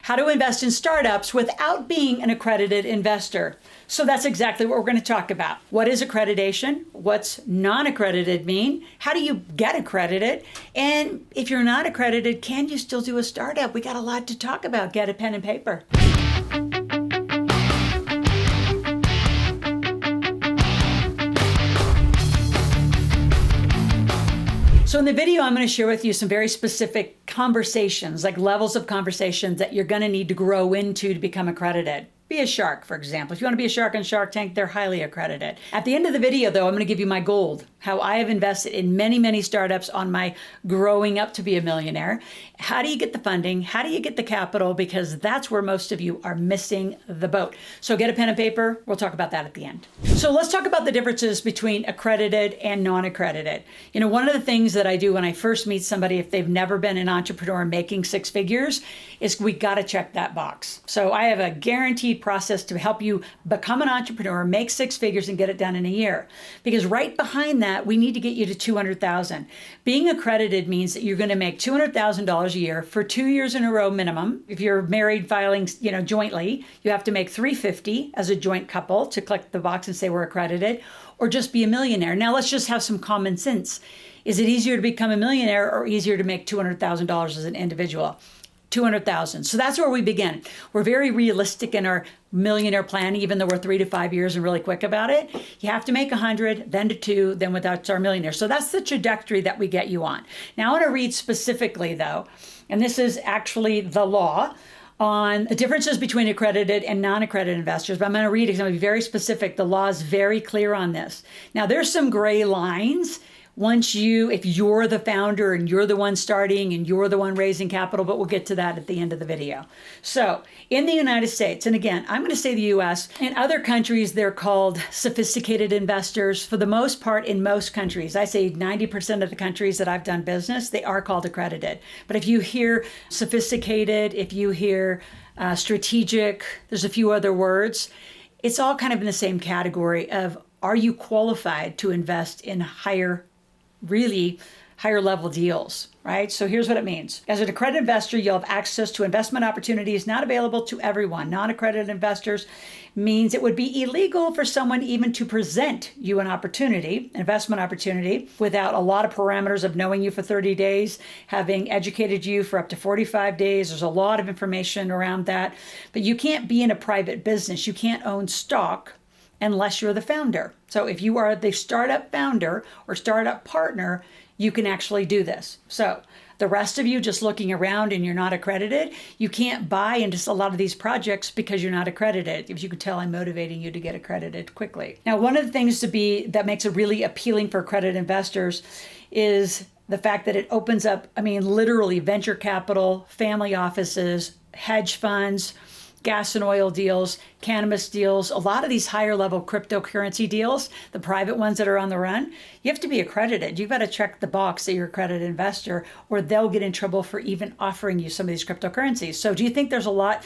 how to invest in startups without being an accredited investor. So that's exactly what we're going to talk about. What is accreditation? What's non-accredited mean? How do you get accredited? And if you're not accredited, can you still do a startup? We got a lot to talk about. Get a pen and paper. So in the video, I'm going to share with you some very specific conversations, like levels of conversations that you're going to need to grow into to become accredited. Be a shark, for example. If you want to be a shark on Shark Tank, they're highly accredited. At the end of the video, though, I'm going to give you my gold, how I have invested in many, many startups on my growing up to be a millionaire. How do you get the funding? How do you get the capital? Because that's where most of you are missing the boat. So get a pen and paper. We'll talk about that at the end. So let's talk about the differences between accredited and non-accredited. You know, one of the things that I do when I first meet somebody, if they've never been an entrepreneur making six figures, is we got to check that box. So I have a guaranteed process to help you become an entrepreneur, make six figures, and get it done in a year. Because right behind that, we need to get you to 200,000. Being accredited means that you're going to make $200,000 a year for 2 years in a row minimum. If you're married filing, jointly, you have to make 350 as a joint couple to click the box and say we're accredited, or just be a millionaire. Now let's just have some common sense. Is it easier to become a millionaire or easier to make $200,000 as an individual? 200,000. So that's where we begin. We're very realistic in our millionaire plan, even though we're 3 to 5 years and really quick about it. You have to make 100, then to 2, then without our millionaire. So that's the trajectory that we get you on. Now I want to read specifically though, and this is actually the law on the differences between accredited and non-accredited investors. But I'm going to read it because I'm going to be very specific. The law is very clear on this. Now there's some gray lines if you're the founder and you're the one starting and you're the one raising capital, but we'll get to that at the end of the video. So in the United States, and again, I'm going to say the US, in other countries, they're called sophisticated investors. For the most part, in most countries, I say 90% of the countries that I've done business, they are called accredited. But if you hear sophisticated, if you hear strategic, there's a few other words, it's all kind of in the same category of, are you qualified to invest in really higher level deals, right? So here's what it means. As an accredited investor, you'll have access to investment opportunities not available to everyone. Non-accredited investors means it would be illegal for someone even to present you an investment opportunity, without a lot of parameters of knowing you for 30 days, having educated you for up to 45 days. There's a lot of information around that. But you can't be in a private business. You can't own stock unless you're the founder. So if you are the startup founder or startup partner, you can actually do this. So the rest of you just looking around and you're not accredited, you can't buy into a lot of these projects because you're not accredited. If you could tell, I'm motivating you to get accredited quickly. Now, one of the things that makes it really appealing for accredited investors is the fact that it opens up, literally venture capital, family offices, hedge funds, gas and oil deals, cannabis deals, a lot of these higher level cryptocurrency deals, the private ones that are on the run, you have to be accredited. You've got to check the box that you're an accredited investor, or they'll get in trouble for even offering you some of these cryptocurrencies. So do you think there's a lot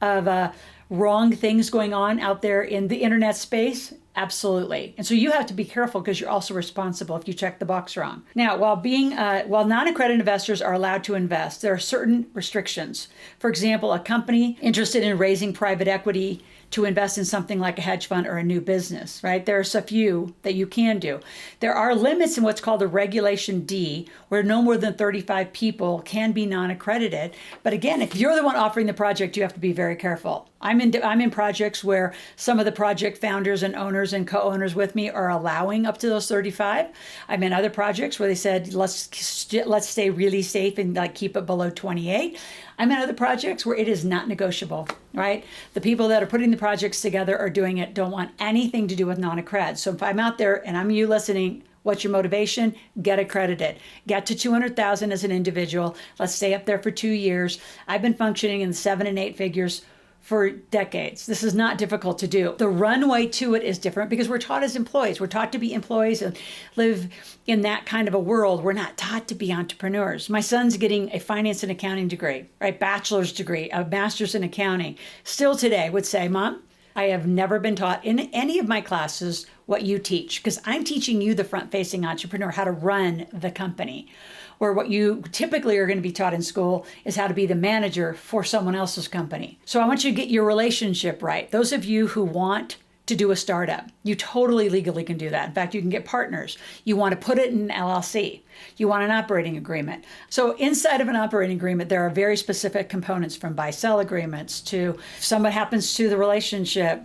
of wrong things going on out there in the internet space? Absolutely. And so you have to be careful because you're also responsible if you check the box wrong. Now, while non-accredited investors are allowed to invest, there are certain restrictions. For example, a company interested in raising private equity to invest in something like a hedge fund or a new business, right? There's a few that you can do. There are limits in what's called a Regulation D, where no more than 35 people can be non-accredited. But again, if you're the one offering the project, you have to be very careful. I'm in projects where some of the project founders and owners and co-owners with me are allowing up to those 35. I'm in other projects where they said, let's stay really safe and keep it below 28. I'm in other projects where it is not negotiable, right? The people that are putting the projects together or doing it don't want anything to do with non-accred. So if I'm out there and I'm you listening, what's your motivation? Get accredited. Get to 200,000 as an individual. Let's stay up there for 2 years. I've been functioning in the 7 and 8 figures for decades. This is not difficult to do. The runway to it is different because we're taught as employees. We're taught to be employees and live in that kind of a world. We're not taught to be entrepreneurs. My son's getting a finance and accounting degree, right? Bachelor's degree, a master's in accounting. Still today would say, Mom, I have never been taught in any of my classes what you teach, because I'm teaching you, the front-facing entrepreneur, how to run the company. or what you typically are going to be taught in school is how to be the manager for someone else's company. So I want you to get your relationship right. Those of you who want to do a startup, you totally legally can do that. In fact, you can get partners. You want to put it in an LLC. You want an operating agreement. So inside of an operating agreement, there are very specific components, from buy-sell agreements to if something happens to the relationship,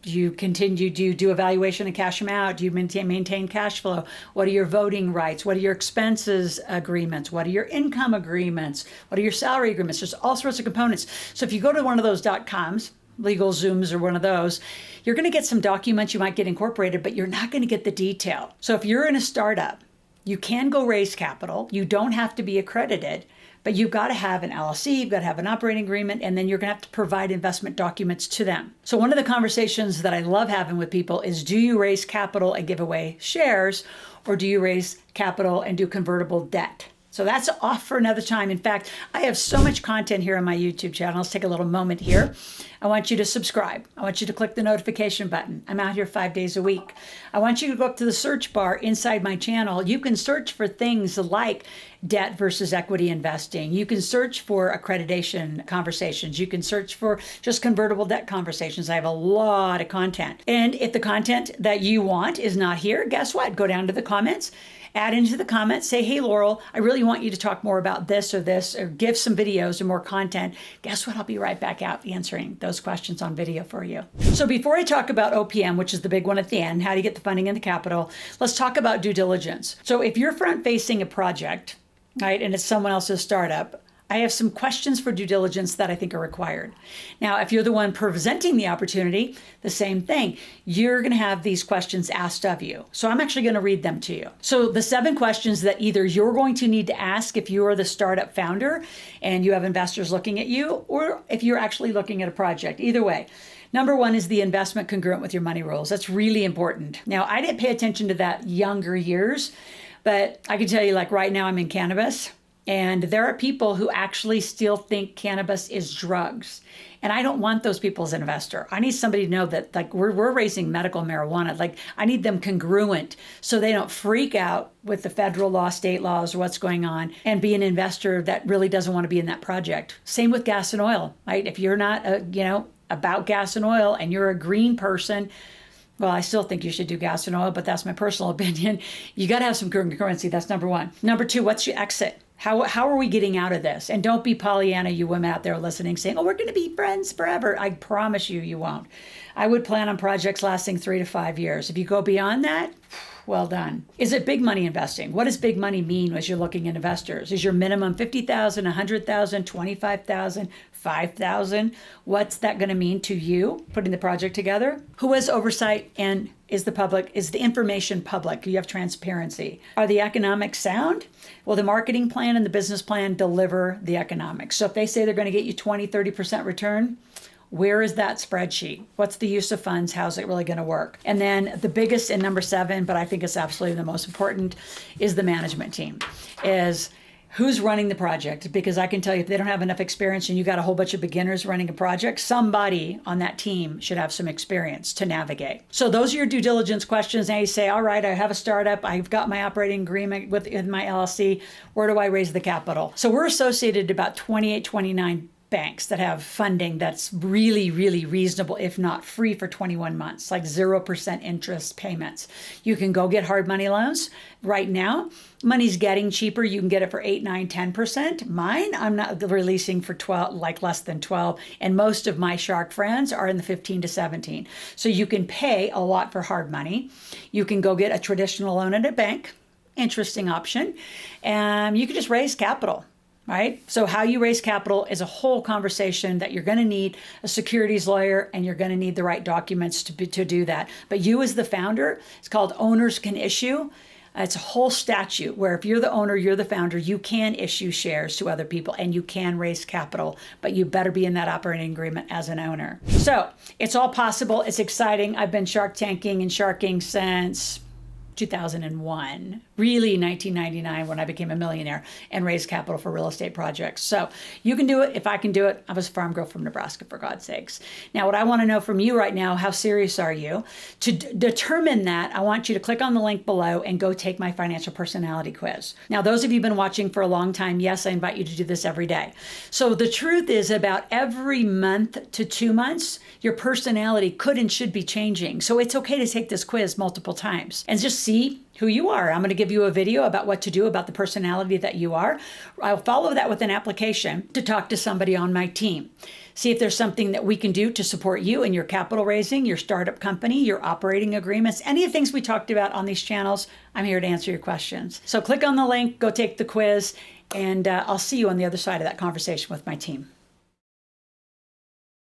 do you do evaluation and cash them out? Do you maintain cash flow? What are your voting rights? What are your expenses agreements? What are your income agreements? What are your salary agreements? There's all sorts of components. So if you go to one of those .coms, LegalZooms or one of those, you're going to get some documents you might get incorporated, but you're not going to get the detail. So if you're in a startup, you can go raise capital. You don't have to be accredited, but you've got to have an LLC, you've got to have an operating agreement, and then you're going to have to provide investment documents to them. So one of the conversations that I love having with people is, do you raise capital and give away shares, or do you raise capital and do convertible debt? So that's off for another time. In fact, I have so much content here on my YouTube channel. Let's take a little moment here. I want you to subscribe. I want you to click the notification button. I'm out here 5 days a week. I want you to go up to the search bar inside my channel. You can search for things like debt versus equity investing. You can search for accreditation conversations. You can search for just convertible debt conversations. I have a lot of content. And if the content that you want is not here, guess what? Go down to the comments. Add into the comments, say, hey, Loral, I really want you to talk more about this, or give some videos or more content. Guess what? I'll be right back out answering those questions on video for you. So before I talk about OPM, which is the big one at the end, how to get the funding and the capital, let's talk about due diligence. So if you're front-facing a project, right, and it's someone else's startup, I have some questions for due diligence that I think are required. Now, if you're the one presenting the opportunity, the same thing. You're going to have these questions asked of you. So I'm actually going to read them to you. So the 7 questions that either you're going to need to ask if you are the startup founder and you have investors looking at you, or if you're actually looking at a project. Either way. Number 1 is the investment congruent with your money rules. That's really important. Now, I didn't pay attention to that younger years, but I can tell you, like right now I'm in cannabis. And there are people who actually still think cannabis is drugs. And I don't want those people as an investor. I need somebody to know that, like, we're raising medical marijuana. Like, I need them congruent so they don't freak out with the federal law, state laws, or what's going on, and be an investor that really doesn't want to be in that project. Same with gas and oil, right? If you're not, about gas and oil and you're a green person, well, I still think you should do gas and oil, but that's my personal opinion. You got to have some congruency. That's number 1. Number 2, what's your exit? How are we getting out of this? And don't be Pollyanna, you women out there listening, saying, oh, we're going to be friends forever. I promise you, you won't. I would plan on projects lasting 3 to 5 years. If you go beyond that, well done. Is it big money investing? What does big money mean as you're looking at investors? Is your minimum $50,000, $100,000, $25,000, $5,000? What's that going to mean to you putting the project together? Who has oversight, and is the information public? You have transparency. Are the economics sound? Well, the marketing plan and the business plan deliver the economics. So if they say they're going to get you 20, 30% return, where is that spreadsheet? What's the use of funds? How's it really going to work? And then the biggest, and number 7, but I think it's absolutely the most important, is the management team. Is who's running the project? Because I can tell you, if they don't have enough experience and you got a whole bunch of beginners running a project, somebody on that team should have some experience to navigate. So those are your due diligence questions. Now you say, all right, I have a startup. I've got my operating agreement with my LLC. Where do I raise the capital? So we're associated to about 28, 29 banks that have funding that's really, really reasonable, if not free, for 21 months, like 0% interest payments. You can go get hard money loans. Right now, money's getting cheaper. You can get it for 8, 9, 10%. Mine, I'm not releasing for 12, like less than 12. And most of my shark friends are in the 15 to 17. So you can pay a lot for hard money. You can go get a traditional loan at a bank. Interesting option. And you can just raise capital. Right? So how you raise capital is a whole conversation that you're going to need a securities lawyer, and you're going to need the right documents to do that. But you as the founder, it's called owners can issue. It's a whole statute where if you're the owner, you're the founder, you can issue shares to other people and you can raise capital, but you better be in that operating agreement as an owner. So it's all possible. It's exciting. I've been Shark Tanking and sharking since 2001. really 1999 when I became a millionaire and raised capital for real estate projects. So you can do it. If I can do it, I was a farm girl from Nebraska, for God's sakes. Now, what I want to know from you right now, how serious are you? To determine that, I want you to click on the link below and go take my financial personality quiz. Now, those of you who've been watching for a long time, yes, I invite you to do this every day. So the truth is, about every month to 2 months, your personality could and should be changing. So it's okay to take this quiz multiple times and just see who you are. I'm going to give you a video about what to do about the personality that you are. I'll follow that with an application to talk to somebody on my team. See if there's something that we can do to support you in your capital raising, your startup company, your operating agreements, any of the things we talked about on these channels. I'm here to answer your questions. So click on the link, go take the quiz, and I'll see you on the other side of that conversation with my team.